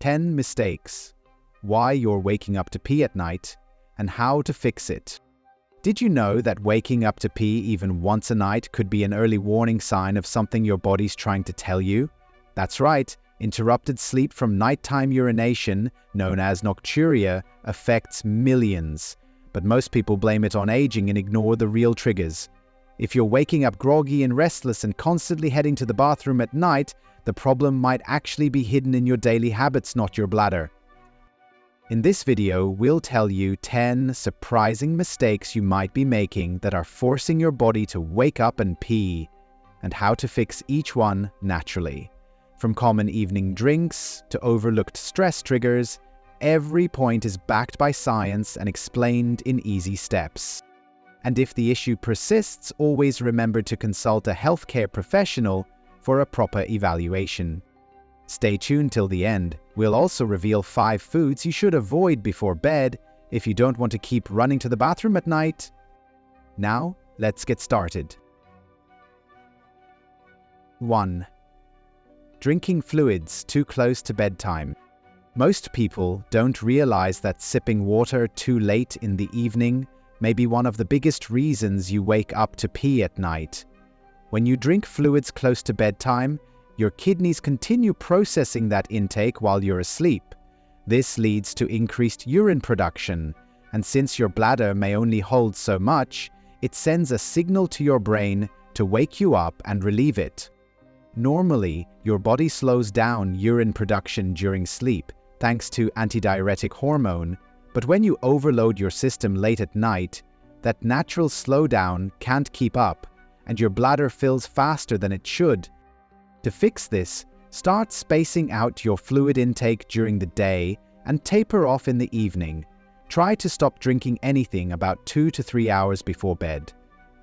10 mistakes, why you're waking up to pee at night, and how to fix it. Did you know that waking up to pee even once a night could be an early warning sign of something your body's trying to tell you? That's right, interrupted sleep from nighttime urination, known as nocturia, affects millions. But most people blame it on aging and ignore the real triggers. If you're waking up groggy and restless and constantly heading to the bathroom at night, the problem might actually be hidden in your daily habits, not your bladder. In this video, we'll tell you 10 surprising mistakes you might be making that are forcing your body to wake up and pee, and how to fix each one naturally. From common evening drinks to overlooked stress triggers, every point is backed by science and explained in easy steps. And if the issue persists, always remember to consult a healthcare professional for a proper evaluation. Stay tuned till the end. We'll also reveal 5 foods you should avoid before bed if you don't want to keep running to the bathroom at night. Now, let's get started. 1. Drinking fluids too close to bedtime. Most people don't realize that sipping water too late in the evening may be one of the biggest reasons you wake up to pee at night. When you drink fluids close to bedtime, your kidneys continue processing that intake while you're asleep. This leads to increased urine production, and since your bladder may only hold so much, it sends a signal to your brain to wake you up and relieve it. Normally, your body slows down urine production during sleep, thanks to antidiuretic hormone, but when you overload your system late at night, that natural slowdown can't keep up, and your bladder fills faster than it should. To fix this, start spacing out your fluid intake during the day and taper off in the evening. Try to stop drinking anything about 2 to 3 hours before bed.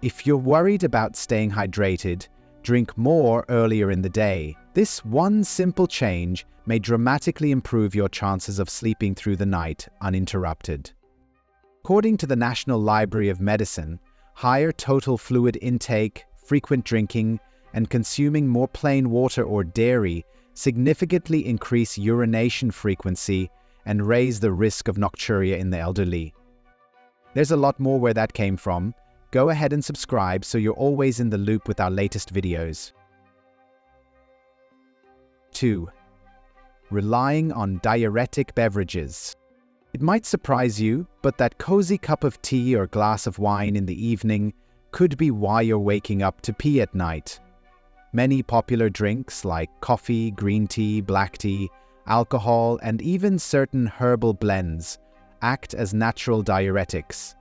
If you're worried about staying hydrated, drink more earlier in the day. This one simple change may dramatically improve your chances of sleeping through the night uninterrupted. According to the National Library of Medicine, higher total fluid intake, frequent drinking, and consuming more plain water or dairy significantly increase urination frequency and raise the risk of nocturia in the elderly. There's a lot more where that came from. Go ahead and subscribe so you're always in the loop with our latest videos. 2. Relying on diuretic beverages. It might surprise you, but that cozy cup of tea or glass of wine in the evening could be why you're waking up to pee at night. Many popular drinks like coffee, green tea, black tea, alcohol, and even certain herbal blends act as natural diuretics.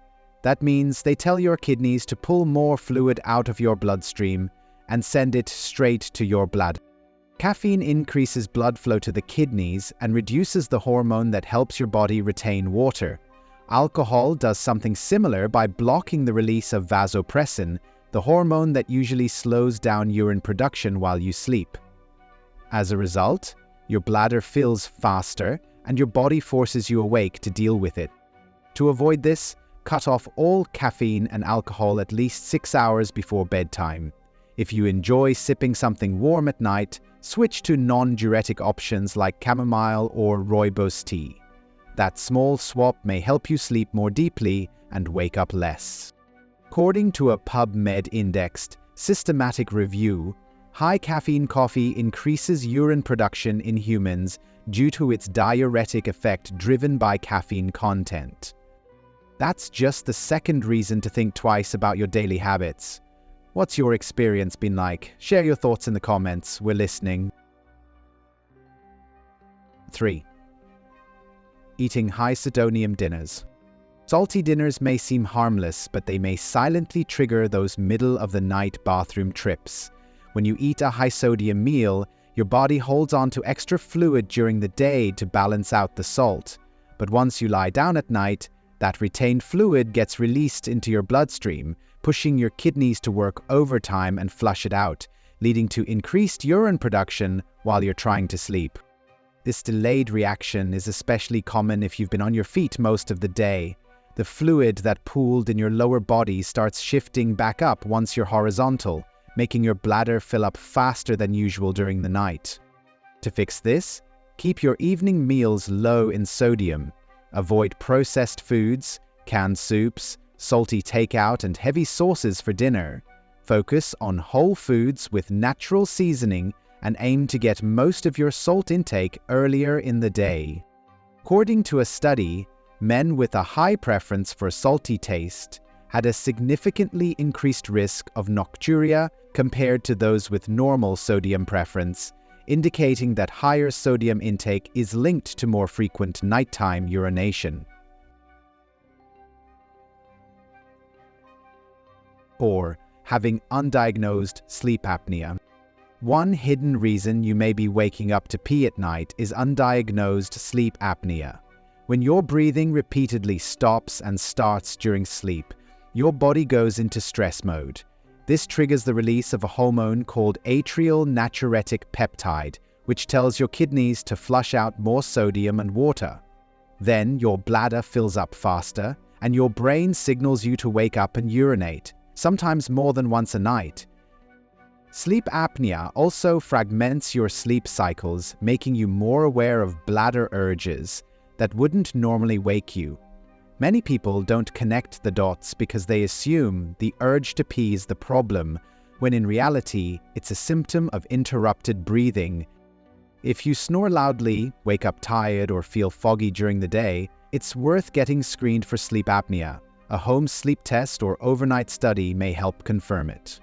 That means they tell your kidneys to pull more fluid out of your bloodstream and send it straight to your bladder. Caffeine increases blood flow to the kidneys and reduces the hormone that helps your body retain water. Alcohol does something similar by blocking the release of vasopressin, the hormone that usually slows down urine production while you sleep. As a result, your bladder fills faster and your body forces you awake to deal with it. To avoid this, cut off all caffeine and alcohol at least 6 hours before bedtime. If you enjoy sipping something warm at night, switch to non-diuretic options like chamomile or rooibos tea. That small swap may help you sleep more deeply and wake up less. According to a PubMed indexed systematic review, high caffeine coffee increases urine production in humans due to its diuretic effect driven by caffeine content. That's just the second reason to think twice about your daily habits. What's your experience been like? Share your thoughts in the comments. We're listening. 3. Eating high sodium dinners. Salty dinners may seem harmless, but they may silently trigger those middle-of-the-night bathroom trips. When you eat a high-sodium meal, your body holds on to extra fluid during the day to balance out the salt. But once you lie down at night, that retained fluid gets released into your bloodstream, pushing your kidneys to work overtime and flush it out, leading to increased urine production while you're trying to sleep. This delayed reaction is especially common if you've been on your feet most of the day. The fluid that pooled in your lower body starts shifting back up once you're horizontal, making your bladder fill up faster than usual during the night. To fix this, Keep your evening meals low in sodium. Avoid processed foods, canned soups, salty takeout, and heavy sauces for dinner. Focus on whole foods with natural seasoning and aim to get most of your salt intake earlier in the day. According to a study, men with a high preference for salty taste had a significantly increased risk of nocturia compared to those with normal sodium preference, indicating that higher sodium intake is linked to more frequent nighttime urination. 4. Having undiagnosed sleep apnea. One hidden reason you may be waking up to pee at night is undiagnosed sleep apnea. When your breathing repeatedly stops and starts during sleep, your body goes into stress mode. This triggers the release of a hormone called atrial natriuretic peptide, which tells your kidneys to flush out more sodium and water. Then your bladder fills up faster, and your brain signals you to wake up and urinate, sometimes more than once a night. Sleep apnea also fragments your sleep cycles, making you more aware of bladder urges that wouldn't normally wake you. Many people don't connect the dots because they assume the urge to pee is the problem, when in reality, it's a symptom of interrupted breathing. If you snore loudly, wake up tired, or feel foggy during the day, it's worth getting screened for sleep apnea. A home sleep test or overnight study may help confirm it.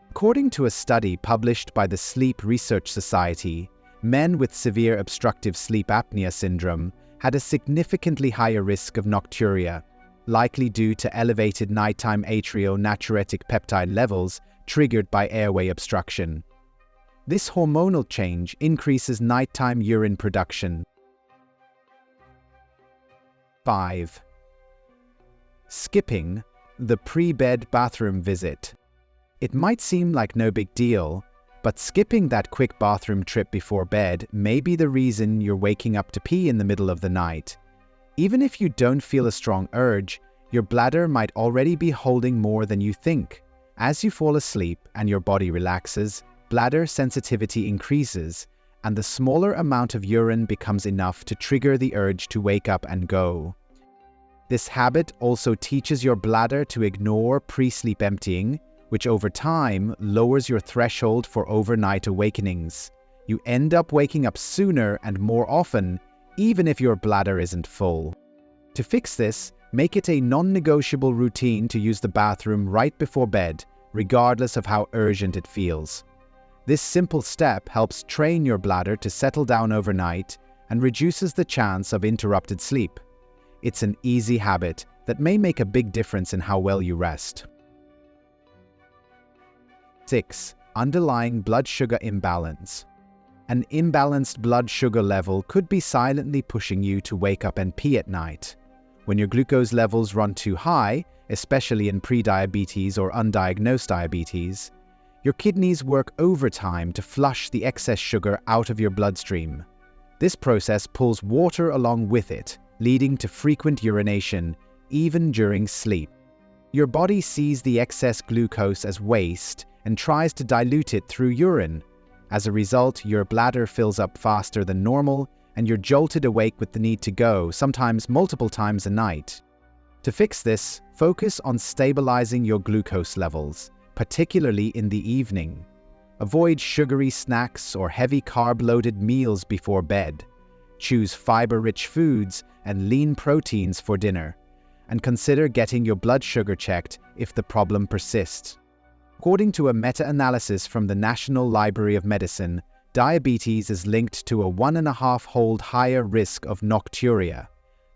According to a study published by the Sleep Research Society, men with severe obstructive sleep apnea syndrome had a significantly higher risk of nocturia, likely due to elevated nighttime atrial natriuretic peptide levels triggered by airway obstruction. This hormonal change increases nighttime urine production. 5. Skipping the pre-bed bathroom visit. It might seem like no big deal, but skipping that quick bathroom trip before bed may be the reason you're waking up to pee in the middle of the night. Even if you don't feel a strong urge, your bladder might already be holding more than you think. As you fall asleep and your body relaxes, bladder sensitivity increases, and the smaller amount of urine becomes enough to trigger the urge to wake up and go. This habit also teaches your bladder to ignore pre-sleep emptying, which over time lowers your threshold for overnight awakenings. You end up waking up sooner and more often, even if your bladder isn't full. To fix this, make it a non-negotiable routine to use the bathroom right before bed, regardless of how urgent it feels. This simple step helps train your bladder to settle down overnight and reduces the chance of interrupted sleep. It's an easy habit that may make a big difference in how well you rest. 6. Underlying blood sugar imbalance. An imbalanced blood sugar level could be silently pushing you to wake up and pee at night. When your glucose levels run too high, especially in prediabetes or undiagnosed diabetes, your kidneys work overtime to flush the excess sugar out of your bloodstream. This process pulls water along with it, leading to frequent urination, even during sleep. Your body sees the excess glucose as waste and tries to dilute it through urine. As a result, your bladder fills up faster than normal, and you're jolted awake with the need to go, sometimes multiple times a night. To fix this, focus on stabilizing your glucose levels, particularly in the evening. Avoid sugary snacks or heavy carb-loaded meals before bed. Choose fiber-rich foods and lean proteins for dinner, and consider getting your blood sugar checked if the problem persists. According to a meta-analysis from the National Library of Medicine, diabetes is linked to a 1.5-fold higher risk of nocturia.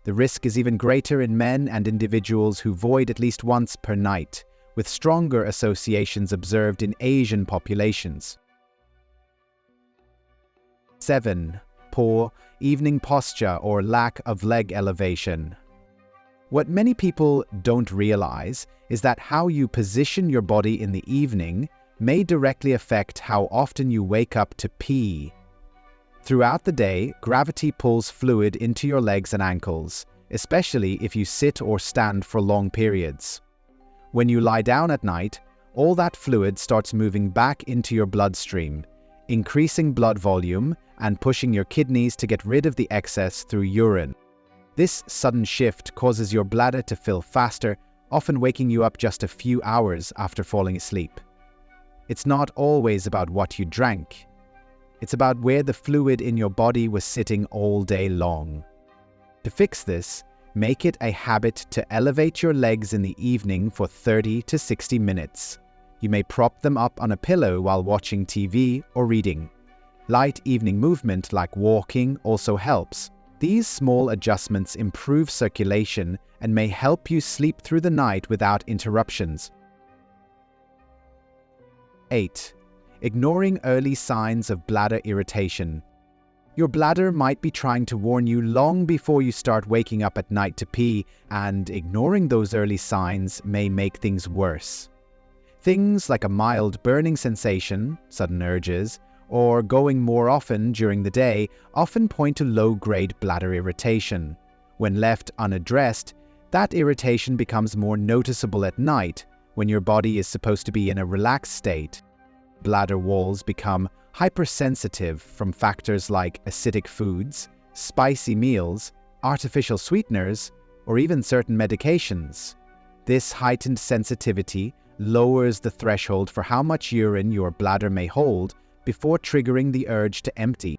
The risk is even greater in men and individuals who void at least once per night, with stronger associations observed in Asian populations. 7. Poor evening posture or lack of leg elevation. What many people don't realize is that how you position your body in the evening may directly affect how often you wake up to pee. Throughout the day, gravity pulls fluid into your legs and ankles, especially if you sit or stand for long periods. When you lie down at night, all that fluid starts moving back into your bloodstream, increasing blood volume and pushing your kidneys to get rid of the excess through urine. This sudden shift causes your bladder to fill faster, often waking you up just a few hours after falling asleep. It's not always about what you drank. It's about where the fluid in your body was sitting all day long. To fix this, make it a habit to elevate your legs in the evening for 30 to 60 minutes. You may prop them up on a pillow while watching TV or reading. Light evening movement like walking also helps. These small adjustments improve circulation and may help you sleep through the night without interruptions. 8. Ignoring early signs of bladder irritation. Your bladder might be trying to warn you long before you start waking up at night to pee, and ignoring those early signs may make things worse. Things like a mild burning sensation, sudden urges, or going more often during the day often point to low-grade bladder irritation. When left unaddressed, that irritation becomes more noticeable at night when your body is supposed to be in a relaxed state. Bladder walls become hypersensitive from factors like acidic foods, spicy meals, artificial sweeteners, or even certain medications. This heightened sensitivity lowers the threshold for how much urine your bladder may hold before triggering the urge to empty.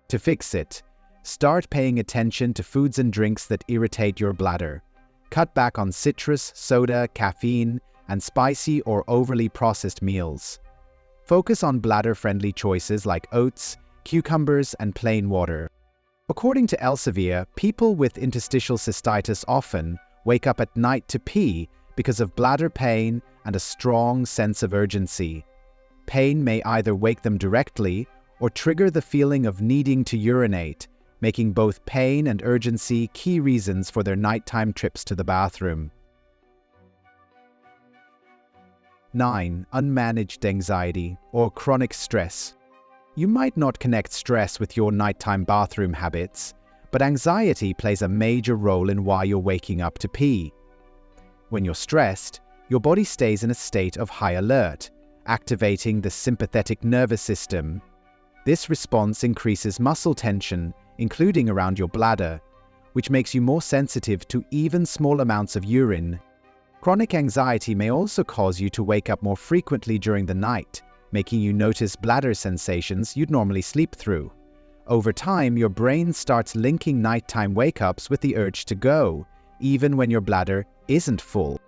To fix it, start paying attention to foods and drinks that irritate your bladder. Cut back on citrus, soda, caffeine, and spicy or overly processed meals. Focus on bladder-friendly choices like oats, cucumbers, and plain water. According to Elsevier, people with interstitial cystitis often wake up at night to pee because of bladder pain and a strong sense of urgency. Pain may either wake them directly or trigger the feeling of needing to urinate, making both pain and urgency key reasons for their nighttime trips to the bathroom. 9. Unmanaged anxiety or chronic stress. You might not connect stress with your nighttime bathroom habits, but anxiety plays a major role in why you're waking up to pee. When you're stressed, your body stays in a state of high alert, activating the sympathetic nervous system. This response increases muscle tension, including around your bladder, which makes you more sensitive to even small amounts of urine. Chronic anxiety may also cause you to wake up more frequently during the night, making you notice bladder sensations you'd normally sleep through. Over time, your brain starts linking nighttime wake-ups with the urge to go, even when your bladder isn't full.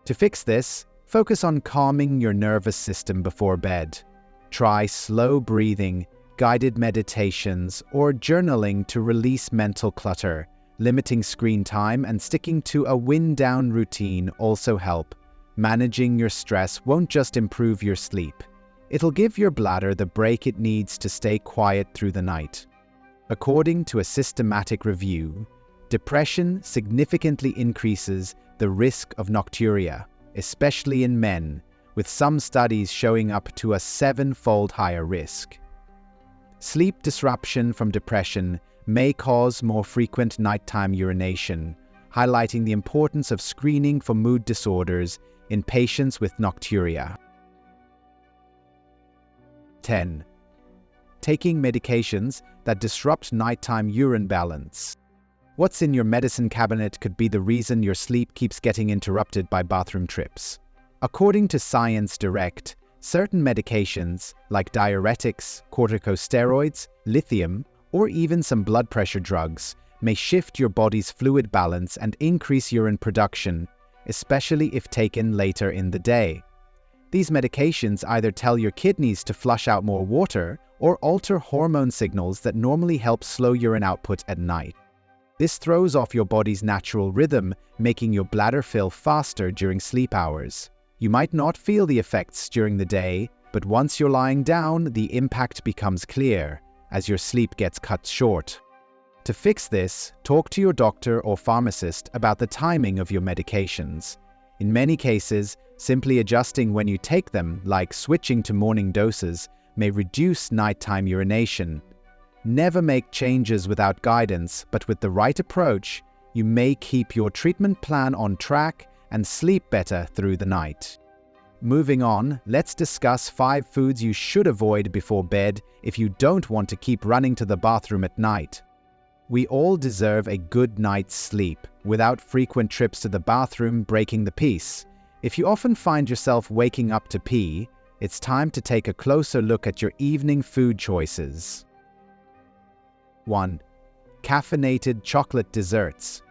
To fix this, focus on calming your nervous system before bed. Try slow breathing, guided meditations, or journaling to release mental clutter. Limiting screen time and sticking to a wind-down routine also help. Managing your stress won't just improve your sleep. It'll give your bladder the break it needs to stay quiet through the night. According to a systematic review, depression significantly increases the risk of nocturia, especially in men, with some studies showing up to a 7-fold higher risk. Sleep disruption from depression may cause more frequent nighttime urination, highlighting the importance of screening for mood disorders in patients with nocturia. 10. Taking medications that disrupt nighttime urine balance. What's in your medicine cabinet could be the reason your sleep keeps getting interrupted by bathroom trips. According to Science Direct, certain medications like diuretics, corticosteroids, lithium, or even some blood pressure drugs may shift your body's fluid balance and increase urine production, especially if taken later in the day. These medications either tell your kidneys to flush out more water or alter hormone signals that normally help slow urine output at night. This throws off your body's natural rhythm, making your bladder fill faster during sleep hours. You might not feel the effects during the day, but once you're lying down, the impact becomes clear as your sleep gets cut short. To fix this, talk to your doctor or pharmacist about the timing of your medications. In many cases, simply adjusting when you take them, like switching to morning doses, may reduce nighttime urination. Never make changes without guidance, but with the right approach, you may keep your treatment plan on track and sleep better through the night. Moving on, let's discuss 5 foods you should avoid before bed if you don't want to keep running to the bathroom at night. We all deserve a good night's sleep, without frequent trips to the bathroom breaking the peace. If you often find yourself waking up to pee, it's time to take a closer look at your evening food choices. 1. Caffeinated chocolate desserts.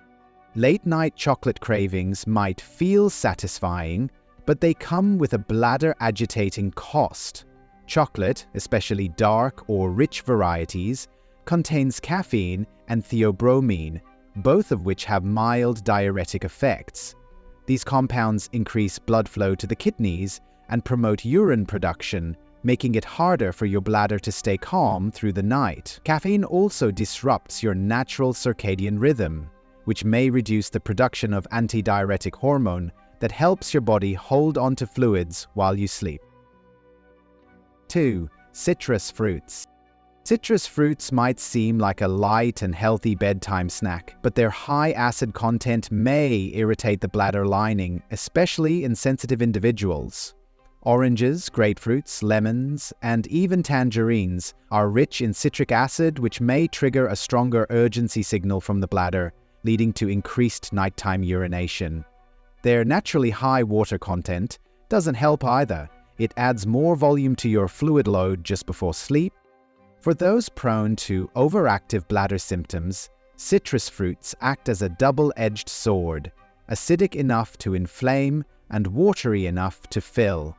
Late-night chocolate cravings might feel satisfying, but they come with a bladder-agitating cost. Chocolate, especially dark or rich varieties, contains caffeine and theobromine, both of which have mild diuretic effects. These compounds increase blood flow to the kidneys and promote urine production, making it harder for your bladder to stay calm through the night. Caffeine also disrupts your natural circadian rhythm, which may reduce the production of antidiuretic hormone that helps your body hold onto fluids while you sleep. 2. Citrus fruits. Citrus fruits might seem like a light and healthy bedtime snack, but their high acid content may irritate the bladder lining, especially in sensitive individuals. Oranges, grapefruits, lemons, and even tangerines are rich in citric acid, which may trigger a stronger urgency signal from the bladder, leading to increased nighttime urination. Their naturally high water content doesn't help either. It adds more volume to your fluid load just before sleep. For those prone to overactive bladder symptoms, citrus fruits act as a double-edged sword, acidic enough to inflame and watery enough to fill.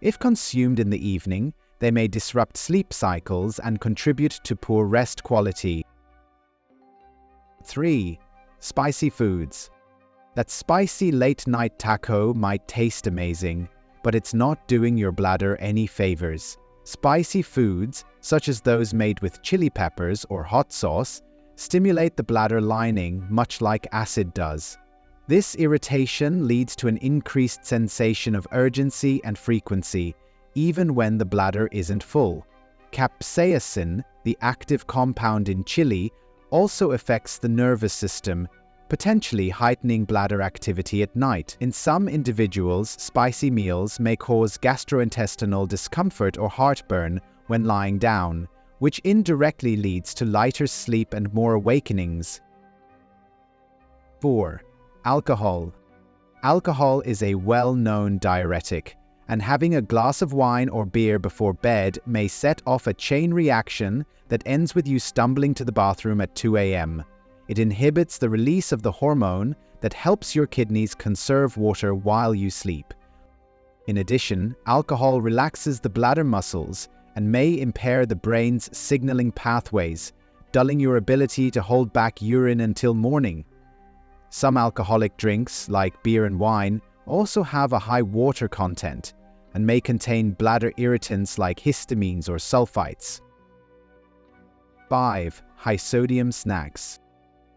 If consumed in the evening, they may disrupt sleep cycles and contribute to poor rest quality. 3. Spicy foods. That spicy late-night taco might taste amazing, but it's not doing your bladder any favors. Spicy foods, such as those made with chili peppers or hot sauce, stimulate the bladder lining much like acid does. This irritation leads to an increased sensation of urgency and frequency, even when the bladder isn't full. Capsaicin, the active compound in chili, also affects the nervous system, potentially heightening bladder activity at night. In some individuals, spicy meals may cause gastrointestinal discomfort or heartburn when lying down, which indirectly leads to lighter sleep and more awakenings. 4. Alcohol. Alcohol is a well-known diuretic, and having a glass of wine or beer before bed may set off a chain reaction that ends with you stumbling to the bathroom at 2 a.m. It inhibits the release of the hormone that helps your kidneys conserve water while you sleep. In addition, alcohol relaxes the bladder muscles and may impair the brain's signaling pathways, dulling your ability to hold back urine until morning. Some alcoholic drinks, like beer and wine, also have a high water content and may contain bladder irritants like histamines or sulfites. 5. High-sodium snacks.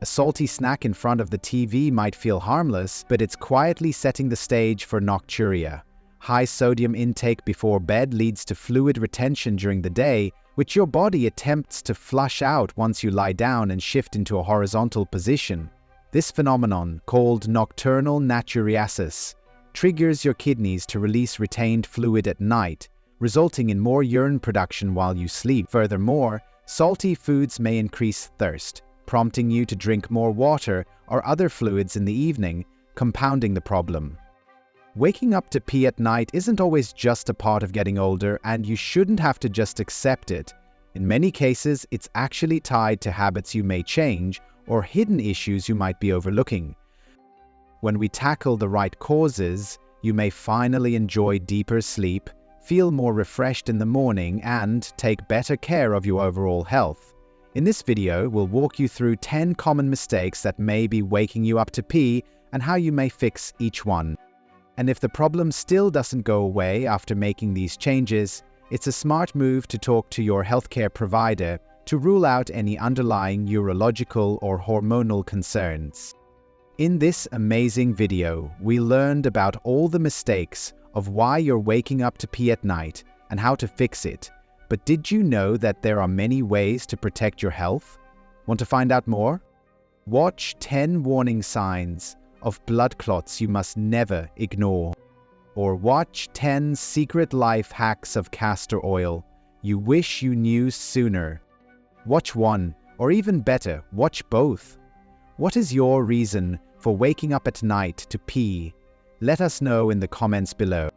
A salty snack in front of the TV might feel harmless, but it's quietly setting the stage for nocturia. High sodium intake before bed leads to fluid retention during the day, which your body attempts to flush out once you lie down and shift into a horizontal position. This phenomenon, called nocturnal natriuresis, triggers your kidneys to release retained fluid at night, resulting in more urine production while you sleep. Furthermore, salty foods may increase thirst, prompting you to drink more water or other fluids in the evening, compounding the problem. Waking up to pee at night isn't always just a part of getting older, and you shouldn't have to just accept it. In many cases, it's actually tied to habits you may change or hidden issues you might be overlooking. When we tackle the right causes, you may finally enjoy deeper sleep, feel more refreshed in the morning, and take better care of your overall health. In this video, we'll walk you through 10 common mistakes that may be waking you up to pee and how you may fix each one. And if the problem still doesn't go away after making these changes, it's a smart move to talk to your healthcare provider to rule out any underlying urological or hormonal concerns. In this amazing video, we learned about all the mistakes of why you're waking up to pee at night and how to fix it. But did you know that there are many ways to protect your health? Want to find out more? Watch 10 warning signs of blood clots you must never ignore. or watch 10 secret life hacks of castor oil you wish you knew sooner. Watch one, or even better, watch both. What is your reason for waking up at night to pee? Let us know in the comments below.